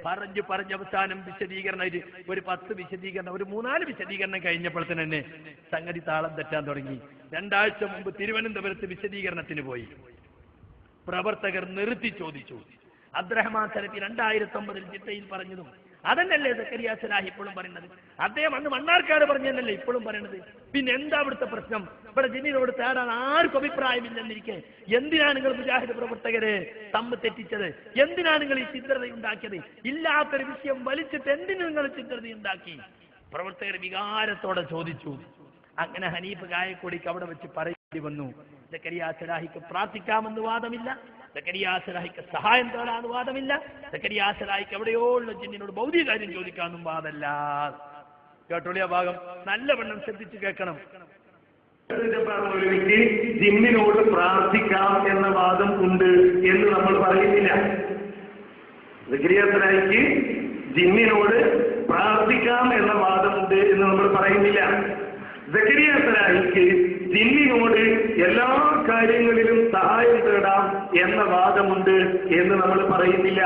പറഞ്ഞ് അവസാനം വിശദീകരണമായിട്ട് ഒരു 10 വിശദീകരണം, ഒരു 3-4 വിശദീകരണം കഴിഞ്ഞപ്പോഴത്തേന് തന്നെ സംഗതി താളം തെറ്റാൻ തുടങ്ങി. 2 ആഴ്ച മുമ്പ് തിരുവനന്തപുരത്ത് വിശദീകരണത്തിന് പോയി. പ്രവർത്തകർ നിർത്തി ചോദിച്ചു, അബ്ദുറഹ്മാൻ സലഫി 2009 ജിദ്ദയിൽ പറഞ്ഞതും അതന്നല്ലേ സക്കരിയ സലാഹി ഇപ്പോഴും പറയുന്നത്? അദ്ദേഹം അന്ന് മണ്ണാർക്കാട് പറഞ്ഞതന്നല്ലേ ഇപ്പോഴും പറയുന്നത്? പിന്നെ എന്താ ഇവിടുത്തെ പ്രശ്നം? ഇവിടെ ജിന്നിനോട് തേടാൻ ആർക്കും അഭിപ്രായമില്ലെന്നിരിക്കെ എന്തിനാണ് നിങ്ങൾ മുജാഹിദ് പ്രവർത്തകരെ തമ്മിൽ തെറ്റിച്ചത്? എന്തിനാണ് നിങ്ങൾ ഈ ചിത്രതയുണ്ടാക്കിയത്? ഇല്ലാത്തൊരു വിഷയം വലിച്ചിട്ട് എന്തിനു നിങ്ങൾ ചിത്രതയുണ്ടാക്കി? പ്രവർത്തകർ വികാരത്തോടെ ചോദിച്ചു. അങ്ങനെ ഹനീഫ് കായക്കൊടിക്ക് അവിടെ വെച്ച് പറയേണ്ടി വന്നു, സക്കരിയ സലാഹിക്ക് പ്രാർത്ഥിക്കാമെന്ന് വാദമില്ല, സക്കരിയ സലാഹിക്ക് സഹായം തേടാന്ന് വാദമില്ല, സക്കരിയ സലാഹിക്ക് എവിടെയോ ഉള്ള ജിന്നിനോട് ഭൗതിക കാര്യം ചോദിക്കാനും വാദമല്ല. കേട്ടോളിയ ഭാഗം നല്ലവണ്ണം ശ്രദ്ധിച്ചു കേൾക്കണം. ഒരു വ്യക്തി ജിന്നിനോട് പ്രാർത്ഥിക്കാം എന്ന വാദം ഉണ്ട് എന്ന് നമ്മൾ പറയുന്നില്ല. സക്കരിയ സലാഹിക്ക് ജിന്നിനോട് പ്രാർത്ഥിക്കാം എന്ന വാദമുണ്ട് എന്ന് നമ്മൾ പറയുന്നില്ല. സക്കരിയ സലാഹിക്ക് ജിന്നിനോട് എല്ലാ കാര്യങ്ങളിലും സഹായം തേടാം എന്ന വാദമുണ്ട് എന്ന് നമ്മൾ പറയുന്നില്ല.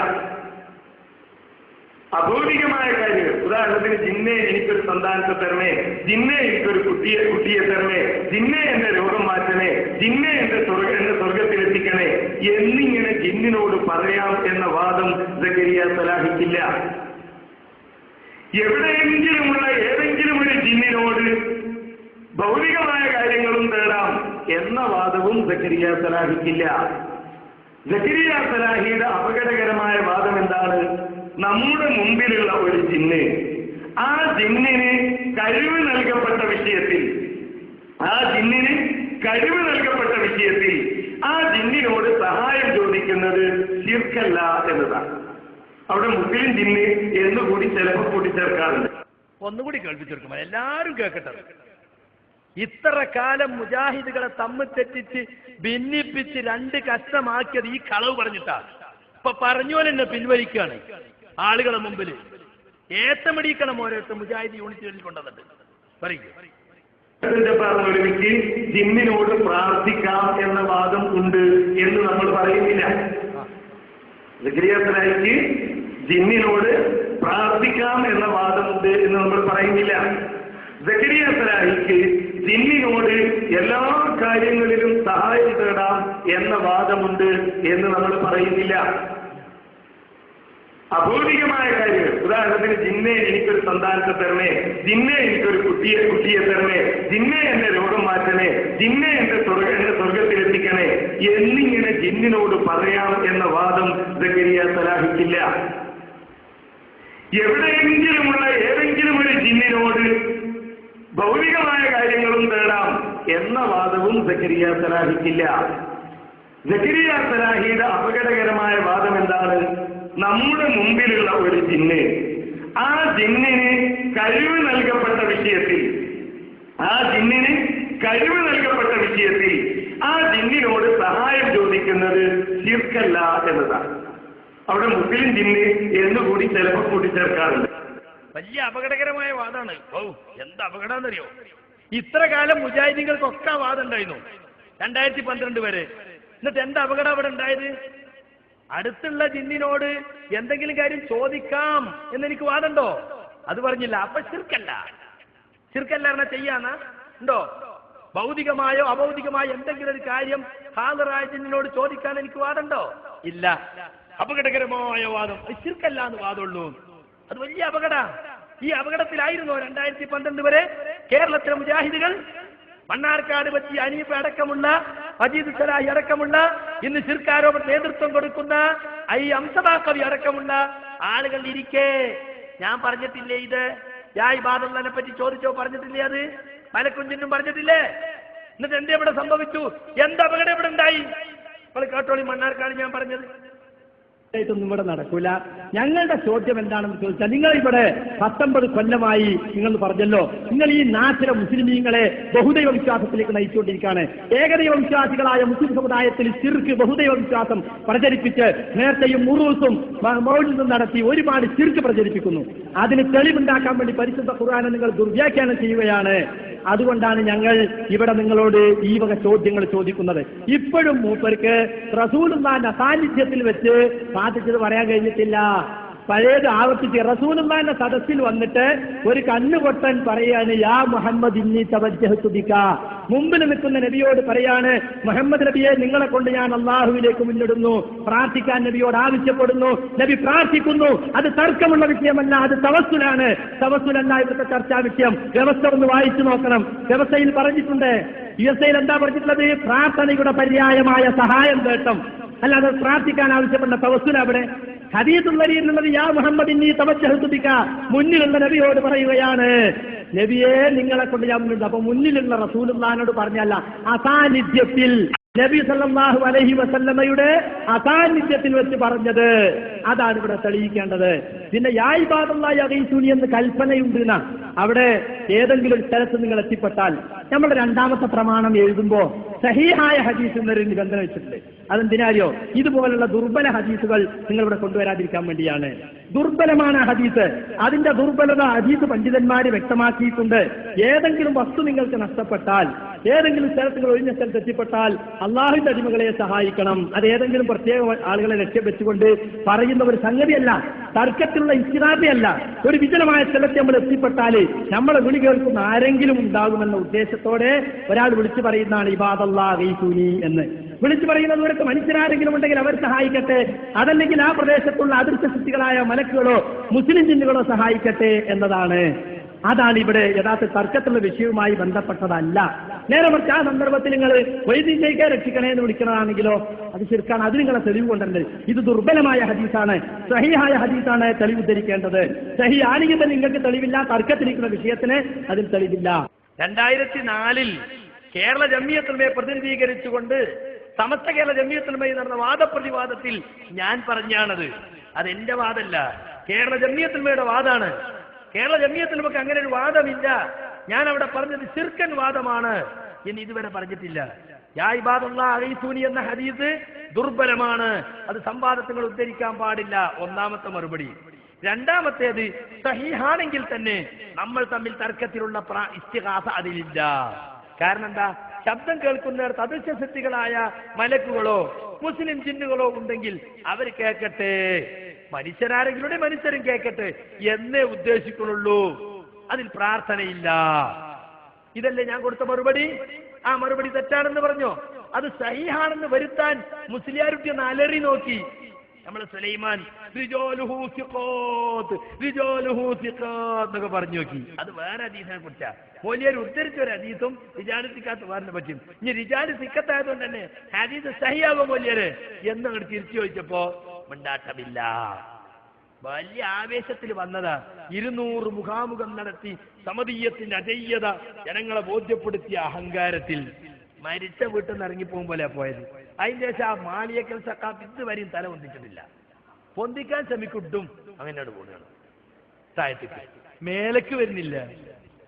അഭൗതികമായ കാര്യങ്ങൾ, ഉദാഹരണത്തിന് ജിന്നെ എനിക്കൊരു സന്താനത്തെ തരണേ, ജിന്നെ എനിക്കൊരു കുട്ടിയെ തരണേ, ജിന്നെ എന്റെ രോഗം മാറ്റണേ, ജിന്നെ എന്നെ സ്വർഗത്തിലെത്തിക്കണേ എന്നിങ്ങനെ ജിന്നിനോട് പറയാം എന്ന വാദം സക്കരിയ സലാഹിക്കില്ല. എവിടെയെങ്കിലുമുള്ള ഏതെങ്കിലും ഒരു ജിന്നിനോട് ഭൗതികമായ കാര്യങ്ങളും തേടാം എന്ന വാദവും സക്കരിയ സലാഹിക്കില്ല. സക്കരിയ സലാഹിയുടെ അപകടകരമായ വാദം എന്താണ്? നമ്മുടെ മുമ്പിലുള്ള ഒരു ജിന്ന്, ആ ജിന്നിന് കഴിവ് നൽകപ്പെട്ട വിഷയത്തിൽ ആ ജിന്നിനോട് സഹായം ചോദിക്കുന്നത് ശിർക്കല്ല എന്നതാണ്. അവിടെ മുസ്ലിം ജിന്ന് എന്നുകൂടി ചിലപ്പോൾ കൂട്ടിച്ചേർക്കാറുണ്ട്. ഒന്നുകൂടി കേൾപ്പിച്ചെടുക്കും, എല്ലാവരും കേൾക്കട്ടെ. ഇത്ര കാലം മുജാഹിദുകളെ തമ്മിൽ തെറ്റിച്ച് ഭിന്നിപ്പിച്ച് 2 കഷ്ടമാക്കിയത് ഈ കളവ് പറഞ്ഞിട്ടാ. ഇപ്പൊ പറഞ്ഞോലെ തന്നെ പിൻവലിക്കുകയാണ് ആളുകളെ മുമ്പിൽ. ഏത്തമടിക്കണം ഓരോരുത്തർ മുജാഹിദ് യൂണിറ്റുകളിൽ കൊണ്ടുവന്നിട്ട് പറയും. ഒരു വ്യക്തി ജിന്നിനോട് പ്രാർത്ഥിക്കാം എന്ന വാദം ഉണ്ട് എന്ന് നമ്മൾ പറയുന്നില്ല. സക്കരിയ സലാഹിക്ക് ജിന്നിനോട് പ്രാർത്ഥിക്കാം എന്ന വാദമുണ്ട് എന്ന് നമ്മൾ പറയുന്നില്ല. സക്കരിയ സലാഹിക്ക് ജിന്നിനോട് എല്ലാ കാര്യങ്ങളിലും സഹായം തേടാം എന്ന വാദമുണ്ട് എന്ന് നമ്മൾ പറയുന്നില്ല. അഭൗതികമായ കാര്യങ്ങൾ, ഉദാഹരണത്തിന് ജിന്നെ എനിക്കൊരു സന്താനത്തെ തരണേ, ജിന്നെ എനിക്കൊരു കുട്ടിയെ തരണേ, ജിന്നെ എന്നെ രോഗം മാറ്റണേ, ജിന്നെ എന്നെ സ്വർഗത്തിലെത്തിക്കണേ എന്നിങ്ങനെ ജിന്നിനോട് പറയാം എന്ന വാദം സക്കരിയ സലാഹിക്കില്ല. എവിടെയെങ്കിലുമുള്ള ഏതെങ്കിലും ഒരു ജിന്നിനോട് ഭൗതികമായ കാര്യങ്ങളും തേടാം എന്ന വാദവും സക്കരിയ സലാഹിക്കില്ല. സക്കരിയ സലാഹിയുടെ അപകടകരമായ വാദം എന്താണ്? നമ്മുടെ മുമ്പിലുള്ള ഒരു ജിന്ന്, ആ ജിന്നിന് കഴിവ് നൽകപ്പെട്ട വിഷയത്തിൽ ആ ജിന്നിനോട് സഹായം ചോദിക്കുന്നത് ശിർക്കല്ല എന്നതാണ്. അവിടെ മുസ്ലിം ജിന്ന് എന്നുകൂടി ചിലപ്പോൾ കൂട്ടിച്ചേർക്കാറുണ്ട്. വലിയ അപകടകരമായ വാദമാണ്. എന്താ അപകടമെന്നറിയോ? ഇത്ര കാലം മുജാഹിദീങ്ങൾക്കൊക്കെ വാദം ഉണ്ടായിരുന്നു 2012 വരെ. എന്നിട്ട് എന്താ അപകടം അവിടെ ഉണ്ടായത്? അടുത്തുള്ള ജിന്നിനോട് എന്തെങ്കിലും കാര്യം ചോദിക്കാം എന്നെനിക്ക് വാദമുണ്ടോ? അത് പറഞ്ഞില്ല. അപ്പൊ ശിർക്കല്ല പറഞ്ഞാൽ ചെയ്യാന്നാ ഉണ്ടോ? ഭൗതികമായോ അഭൗതികമായോ എന്തെങ്കിലും ഒരു കാര്യം ഹാദറായ ജിന്നിനോട് ചോദിക്കാൻ എനിക്ക് വാദമുണ്ടോ? ഇല്ല. അപകടകരമായ വാദം. ശിർക്കല്ല എന്ന് വാദമുള്ളൂ. അത് വലിയ അപകട. ഈ അപകടത്തിലായിരുന്നു 2012 വരെ കേരളത്തിലെ മുജാഹിദുകൾ. മണ്ണാർക്കാട് വെച്ച് അനീഫ് അടക്കമുള്ള അജീദ് സലാഹി അടക്കമുള്ള ഇന്ന് ശിർക്കാരോപണ നേതൃത്വം കൊടുക്കുന്ന അംസബാക്കവി അടക്കമുള്ള ആളുകൾ ഇരിക്കെ ഞാൻ പറഞ്ഞിട്ടില്ലേ ഇത്? ഇബാദുള്ളനെ പറ്റി ചോദിച്ചോ? പറഞ്ഞിട്ടില്ലേ? അത് മലക്കുഞ്ചിനും പറഞ്ഞിട്ടില്ലേ? എന്നിട്ട് എന്തേ ഇവിടെ സംഭവിച്ചു? എന്ത് അപകടം ഇവിടെ ഉണ്ടായി? അപ്പോൾ കേട്ടോളി, മണ്ണാർക്കാട് ഞാൻ പറഞ്ഞത് ൊന്നും ഇവിടെ നടക്കൂല. ഞങ്ങളുടെ ചോദ്യം എന്താണെന്ന് ചോദിച്ചാൽ, നിങ്ങൾ ഇവിടെ 19 കൊല്ലമായി നിങ്ങൾ പറഞ്ഞല്ലോ, നിങ്ങൾ ഈ നാട്ടിലെ മുസ്ലിമീങ്ങളെ ബഹുദൈവ വിശ്വാസത്തിലേക്ക് നയിച്ചുകൊണ്ടിരിക്കുകയാണ്. ഏകദൈവ വിശ്വാസികളായ മുസ്ലിം സമുദായത്തിൽ ശിർക്ക് ബഹുദൈവ വിശ്വാസം പ്രചരിപ്പിച്ച് നേരത്തെയും മുറൂസും മൗലിദും നടത്തി ഒരുപാട് ശിർക്ക് പ്രചരിപ്പിക്കുന്നു. അതിന് തെളിവുണ്ടാക്കാൻ വേണ്ടി പരിശുദ്ധ ഖുർആനെ നിങ്ങൾ ദുർവ്യാഖ്യാനം ചെയ്യുകയാണ്. അതുകൊണ്ടാണ് ഞങ്ങൾ ഇവിടെ നിങ്ങളോട് ഈ വക ചോദ്യങ്ങൾ ചോദിക്കുന്നത്. ഇപ്പോഴും മൂപ്പർക്ക് റസൂലുള്ളാഹിന്റെ സാന്നിധ്യത്തിൽ വെച്ച് സാധിച്ചത് പറയാൻ കഴിഞ്ഞിട്ടില്ല. പഴയത് ആവർത്തിച്ച് റസൂലുള്ളാഹിന്റെ സദസ്സിൽ വന്നിട്ട് ഒരു കണ്ണുകൊട്ടൻ പറയാണ്, യാ മുഹമ്മദ് ഇന്നി തവജ്ജഹ്തു ബിക. മുമ്പിൽ നിൽക്കുന്ന നബിയോട് പറയാണ്, മുഹമ്മദ് നബിയെ, നിങ്ങളെ കൊണ്ട് ഞാൻ അള്ളാഹുവിലേക്ക് മുന്നിടുന്നു, പ്രാർത്ഥിക്കാൻ നബിയോട് ആവശ്യപ്പെടുന്നു. നബി പ്രാർത്ഥിക്കുന്നു. അത് തർക്കമുള്ള വിഷയമല്ല, അത് തവസ്സുലാണ്. തവസ്സുലല്ല ഇവിടുത്തെ ചർച്ചാ വിഷയം. വ്യവസ്ഥ ഒന്ന് വായിച്ചു നോക്കണം. വ്യവസ്ഥയിൽ പറഞ്ഞിട്ടുണ്ട്, വ്യവസ്ഥയിൽ എന്താ പറഞ്ഞിട്ടുള്ളത്? പ്രാർത്ഥനയുടെ പര്യായമായ സഹായം തേട്ടം, അല്ലാതെ പ്രാർത്ഥിക്കാൻ ആവശ്യപ്പെട്ട തവസ്സുല. അവിടെ ഹദീസുൽ വരിയിലുള്ളത് യാ മുഹമ്മദ് ഇന്നി തവജ്ജഹ്തു ബിക. മുന്നിലുള്ള നബിയോട് പറയുകയാണ്, നബിയെ, നിങ്ങളെ കൊണ്ട് ഞാൻ മുന്നിൽ. അപ്പൊ മുന്നിലുള്ള റസൂലുള്ളാഹിനോട് പറഞ്ഞല്ല, അസാന്നിധ്യത്തിൽ നബി സല്ലല്ലാഹു അലൈഹി വസല്ലമയുടെ അസാന്നിധ്യത്തിൽ വെച്ച് പറഞ്ഞത്. അതാണ് ഇവിടെ തെളിയിക്കേണ്ടത്. പിന്നെ യാ ഇബാദല്ലാഹി അഗീസുനി എന്ന് കൽപ്പനയുണ്ട്. അവിടെ ഏതെങ്കിലും ഒരു സ്ഥലത്ത് നിങ്ങൾ എത്തിപ്പെട്ടാൽ നമ്മുടെ രണ്ടാമത്തെ പ്രമാണം എഴുതുമ്പോൾ സഹീഹായ ഹദീസ് എന്നൊരു നിബന്ധന വെച്ചിട്ടുണ്ട്. അതെന്തിനായോ? ഇതുപോലുള്ള ദുർബല ഹദീസുകൾ നിങ്ങൾ ഇവിടെ കൊണ്ടുവരാതിരിക്കാൻ വേണ്ടിയാണ്. ദുർബലമാണ് ഹദീസ്. അതിന്റെ ദുർബലത ഹദീസ് പണ്ഡിതന്മാര് വ്യക്തമാക്കിയിട്ടുണ്ട്. ഏതെങ്കിലും വസ്തു നിങ്ങൾക്ക് നഷ്ടപ്പെട്ടാൽ, ഏതെങ്കിലും സ്ഥലത്ത് നിങ്ങൾ ഒഴിഞ്ഞ സ്ഥലത്ത് എത്തിപ്പെട്ടാൽ അള്ളാഹുവിന്റെ അടിമകളെ സഹായിക്കണം. അത് ഏതെങ്കിലും പ്രത്യേക ആളുകളെ ലക്ഷ്യം വെച്ചുകൊണ്ട് പറയുന്ന ഒരു സംഗതിയല്ല, തർക്കത്തിലുള്ള ഇസ്തിറാബിയല്ല. ഒരു വിജനമായ സ്ഥലത്ത് നമ്മൾ എത്തിപ്പെട്ടാൽ നമ്മളെ വിളി കേൾക്കുന്ന ആരെങ്കിലും ഉണ്ടാകുമെന്ന ഉദ്ദേശത്തോടെ ഒരാൾ വിളിച്ചു പറയുന്നതാണ് ഇബാദല്ലാഹി അഗീസുനി എന്ന്. വിളിച്ചു പറയുന്നത് ഇവർക്ക് മനുഷ്യരാരെങ്കിലും ഉണ്ടെങ്കിൽ അവർ സഹായിക്കട്ടെ, അതല്ലെങ്കിൽ ആ പ്രദേശത്തുള്ള അദൃശ്യ ശക്തികളായ മലക്കുകളോ മുസ്ലിം ജിന്നുകളോ സഹായിക്കട്ടെ എന്നതാണ്. അതാണ് ഇവിടെ യഥാർത്ഥ തർക്കത്തിലുള്ള വിഷയവുമായി ബന്ധപ്പെട്ടതല്ല. നേരെ മറിച്ച് ആ സന്ദർഭത്തിൽ നിങ്ങൾ വൈദികയെ രക്ഷിക്കണേ എന്ന് വിളിക്കുന്നതാണെങ്കിലോ അത് ശിർക്കാണ്. അത് നിങ്ങളെ തെളിവ് കൊണ്ടുണ്ട്. ഇത് ദുർബലമായ ഹദീസാണ്, സഹിഹായ ഹദീസാണ് തെളിവ് ഉദ്ധരിക്കേണ്ടത്. സഹി ആണെങ്കിൽ തന്നെ നിങ്ങൾക്ക് തെളിവില്ല, തർക്കത്തിരിക്കുന്ന വിഷയത്തിന് അതിൽ തെളിവില്ല. 2004 കേരള ജംഇയ്യത്തുൽമയെ പ്രതിനിധീകരിച്ചുകൊണ്ട് സമസ്ത കേരള ജംഇയ്യത്തുൽമയിൽ നടന്ന വാദപ്രതിവാദത്തിൽ ഞാൻ പറഞ്ഞാണത്. അതെന്റെ വാദമല്ല, കേരള ജംഇയ്യത്തുൽമയുടെ വാദമാണ്. കേരള ജംഇയ്യത്തുൽമക്ക് അങ്ങനെ ഒരു വാദമില്ല. ഞാൻ അവിടെ പറഞ്ഞത് ശിർക്കൻ വാദമാണ് എന്ന് ഇതുവരെ പറഞ്ഞിട്ടില്ല. യാ ഇബാദല്ലാഹി അഗീസുനി എന്ന ഹദീസ് ദുർബലമാണ്, അത് സംവാദത്തിൽ ഉദ്ധരിക്കാൻ പാടില്ല. ഒന്നാമത്തെ മറുപടി. രണ്ടാമത്തേത്, സഹീഹാണെങ്കിൽ തന്നെ നമ്മൾ തമ്മിൽ തർക്കത്തിലുള്ള ഇസ്തിഗാസ അതിലില്ല. കാരണം എന്താ? ശബ്ദം കേൾക്കുന്നിടത്ത് അദൃശ്യ ശക്തികളായ മലക്കുകളോ മുസ്ലിം ജിന്നുകളോ ഉണ്ടെങ്കിൽ അവർ കേൾക്കട്ടെ, മനുഷ്യരാരെങ്കിലും മനുഷ്യരും കേൾക്കട്ടെ എന്നേ ഉദ്ദേശിക്കുന്നുള്ളൂ. അതിൽ പ്രാർത്ഥനയില്ല. ഇതല്ലേ ഞാൻ കൊടുത്ത മറുപടി? ആ മറുപടി തെറ്റാണെന്ന് പറഞ്ഞോ? അത് സഹീഹാണെന്ന് വരുത്താൻ മുസ്ലിയാരുട്ടി ഒന്ന് അലറി നോക്കി. നമ്മളെ സുലൈമാൻ എന്നൊക്കെ പറഞ്ഞു നോക്കി. അത് വേറെ ഹദീസിനെ കുറിച്ചാ. മൗലിയർ ഉദ്ധരിച്ച ഒരു ഹദീസും റിജാലി സിക്കാത്ത് വേറെ പറ്റും. ഇനി റിജാലി സിക്കത്തായതുകൊണ്ട് തന്നെ ഹദീസ് സഹിയാകും മൗലിയര് എന്നങ്ങോട്ട് തിരിച്ചു ചോദിച്ചപ്പോ മിണ്ടാട്ടമില്ല. വലിയ ആവേശത്തിൽ വന്നതാ. 200 മുഖാമുഖം നടത്തി സമതീയത്തിന്റെ അജയ്യത ജനങ്ങളെ ബോധ്യപ്പെടുത്തിയ അഹങ്കാരത്തിൽ മരിച്ച വീട്ടിൽ നിന്ന് ഇറങ്ങിപ്പോകുമ്പോലെ പോയത്. അതിന്റെ ശേഷം ആ മാലിയക്കൽ സക്കാഫ് ഇതുവരെയും തല പൊന്തിച്ചിട്ടില്ല. പൊന്തിക്കാൻ ശ്രമിക്കിട്ടും അങ്ങനെയാണ് പോകുകയാണ്. താഴത്തേക്ക് മേലേക്ക് വരുന്നില്ല.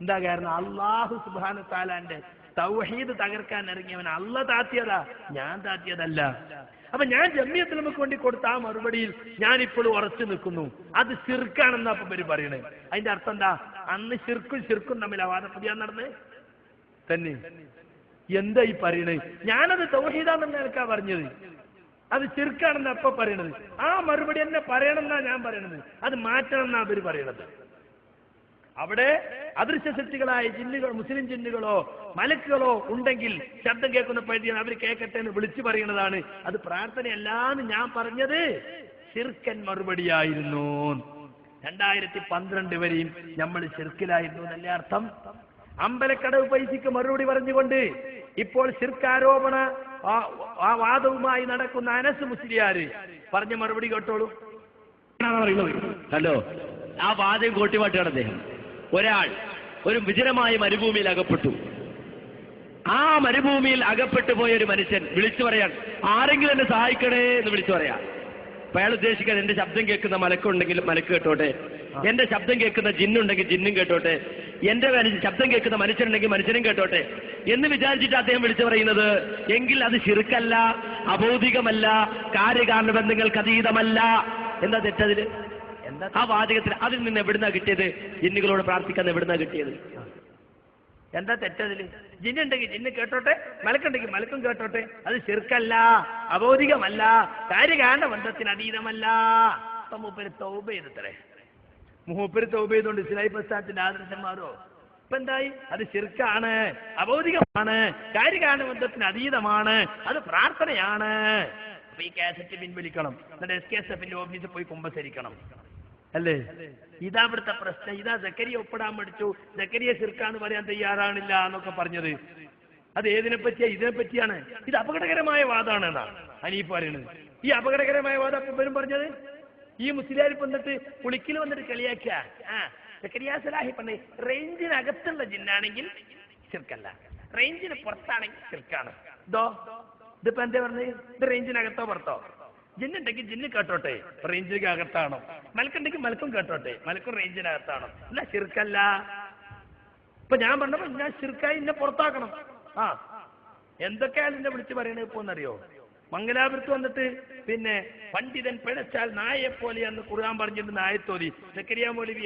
എന്താ കാരണം? അല്ലാഹു സുബ്ഹാനഹു തആലാന്റെ തൗഹീദ് തകർക്കാൻ ഇറങ്ങിയവൻ അല്ല താത്തിയതാ, ഞാൻ താത്തിയതല്ല. അപ്പൊ ഞാൻ ജംഇയ്യത്തുൽമക്ക് വേണ്ടി കൊടുത്ത ആ മറുപടിയിൽ ഞാൻ ഇപ്പോഴും ഉറച്ചു നിൽക്കുന്നു. അത് ശിർക്കാണെന്നാ ഇപ്പൊ ഇവര് പറയണേ. അതിന്റെ അർത്ഥം എന്താ? അന്ന് ശിർക്കും തമ്മിൽ വാദപ്രതിവാദം നടന്നേ തന്നെ. എന്താ ഈ പറയണേ? ഞാനത് തൗഹീദാണെന്ന് എനിക്കാ പറഞ്ഞത്, അത് ശിർക്കാണെന്ന് അപ്പൊ പറയണത്. ആ മറുപടി എന്നെ പറയണമെന്നാ ഞാൻ പറയണത്, അത് മാറ്റണം എന്നാ അവര് പറയണത്. അവിടെ അദൃശ്യ ശക്തികളായ ജിന്നുകൾ, മുസ്ലിം ജിന്നുകളോ മലക്കുകളോ ഉണ്ടെങ്കിൽ ശബ്ദം കേൾക്കുന്ന പരിധിയാണ്, അവർ കേൾക്കട്ടെ എന്ന് വിളിച്ചു പറയുന്നതാണ്. അത് പ്രാർത്ഥനയല്ലാന്ന് ഞാൻ പറഞ്ഞത് ശിർക്കൻ മറുപടിയായിരുന്നു. 2012 വരെയും നമ്മൾ ശിർക്കിലായിരുന്നു എന്നല്ലേ അർത്ഥം? അമ്പലക്കടവ് പൈസക്ക് മറുപടി പറഞ്ഞുകൊണ്ട് ഇപ്പോൾ ശിർക്കാരോപണ ആ വാദവുമായി നടക്കുന്ന അനസ് മുസ്ലിയാര് പറഞ്ഞ മറുപടി കേട്ടോളൂ. ഹലോ, ആ വാദം കോട്ടിമാട്ടാണ് അദ്ദേഹം. ഒരാൾ ഒരു വിജനമായ മരുഭൂമിയിൽ അകപ്പെട്ടു. ആ മരുഭൂമിയിൽ അകപ്പെട്ടു പോയ ഒരു മനുഷ്യൻ വിളിച്ചു പറയാൻ, ആരെങ്കിലും എന്നെ സഹായിക്കണേ എന്ന് വിളിച്ചു പറയാം. അപ്പൊ അയാൾ ഉദ്ദേശിക്കാൻ, എന്റെ ശബ്ദം കേൾക്കുന്ന മലക്കുണ്ടെങ്കിൽ മലക്ക് കേട്ടോട്ടെ, എന്റെ ശബ്ദം കേൾക്കുന്ന ജിന്നുണ്ടെങ്കിൽ ജിന്നും കേട്ടോട്ടെ, എന്റെ ശബ്ദം കേൾക്കുന്ന മനുഷ്യനുണ്ടെങ്കിൽ മനുഷ്യനും കേട്ടോട്ടെ എന്ന് വിചാരിച്ചിട്ട് അദ്ദേഹം വിളിച്ചു പറയുന്നത്. എങ്കിൽ അത് ശിർക്കല്ല, അബൗദികമല്ല, കാര്യകാരണ ബന്ധങ്ങൾക്ക് അതീതമല്ല. എന്താ തെറ്റതില്? ആ വാചകത്തിൽ അതിൽ നിന്ന് എവിടുന്നാ കിട്ടിയത്? ജിന്നുകളോട് പ്രാർത്ഥിക്കാൻ എവിടുന്നാ കിട്ടിയത്? എന്താ തെറ്റതില്? ജിന്നുണ്ടെങ്കിൽ ജിന്ന് കേട്ടോട്ടെ, മലക്കുണ്ടെങ്കിൽ മലക്കും കേട്ടോട്ടെ. അത് ശിർക്കല്ല, അബൗദികമല്ല, കാര്യകാരണ ബന്ധത്തിന് അതീതമല്ല അപ്പൊ മൂപ്പര് തൗബ ചെയ്തത്രേ. മൂപ്പര് തൗബ ചെയ്തുകൊണ്ട് ഇസ്ലാഹി പ്രസ്ഥാനത്തിന്റെ ആദർശം മാറോ? ഇപ്പൊ എന്തായി? അത് ശിർക്കാണ്, അബൗദികമാണ്, കാര്യകാരണബന്ധത്തിന് അതീതമാണ്, അത് പ്രാർത്ഥനയാണ്. അപ്പൊ ഈ കാസറ്റ് പിൻവലിക്കണം, എന്നിട്ട് SKSF ഓഫീസിൽ പോയി കുമ്പസരിക്കണം അല്ലേ? ഇതാ ഇവിടുത്തെ പ്രശ്നം. ഇതാ സക്കരിയ ഒപ്പിടാൻ പഠിച്ചു, സക്കരിയ ശിർക്കാന്ന് പറയാൻ തയ്യാറാണില്ല എന്നൊക്കെ പറഞ്ഞത്. അത് ഏതിനെ പറ്റിയാ? ഇതിനെ പറ്റിയാണ്. ഇത് അപകടകരമായ വാദമാണ് എന്നാണ് ഹനീഫ് പറയുന്നത്. ഈ അപകടകരമായ വാദം അപ്പം പറഞ്ഞത് ഈ മുസ്ലിയാർ വന്നിട്ട് പുളിക്കിൽ വന്നിട്ട് കളിയാക്കുക. സക്കരിയ സലാഹി പറഞ്ഞ റേഞ്ചിനകത്തുള്ള ജിന്നാണെങ്കിൽ ശിർക്കല്ല, റേഞ്ചിന് പുറത്താണെങ്കിൽ ശിർക്കാണ്. ഇതിപ്പോ എന്താ പറഞ്ഞത്? ഇത് റേഞ്ചിനകത്തോ പുറത്തോ? ജിന്നുണ്ടെങ്കിൽ ജിന്ന് കേട്ടോട്ടെ, റേഞ്ചിന് അകത്താണോ? മലക്കുണ്ടെങ്കിൽ മലക്കും കേട്ടോട്ടെ, മലക്കും റേഞ്ചിനകത്താണോ? അല്ല ശിർക്കല്ല. ഇപ്പൊ ഞാൻ പറഞ്ഞപ്പോ ഞാൻ ശിർക്കായി എന്നെ പുറത്താക്കണം. എന്തൊക്കെയാണ് എന്നെ വിളിച്ച് പറയണത് ഇപ്പൊ എന്നറിയോ? മംഗലാപുരത്ത് വന്നിട്ട് പിന്നെ പണ്ഡിതൻ പിഴച്ചാൽ നായയെ പോലെയാന്ന് ഖുർആൻ പറഞ്ഞിട്ട് നായത്തോതി സക്കരിയ മൗലവി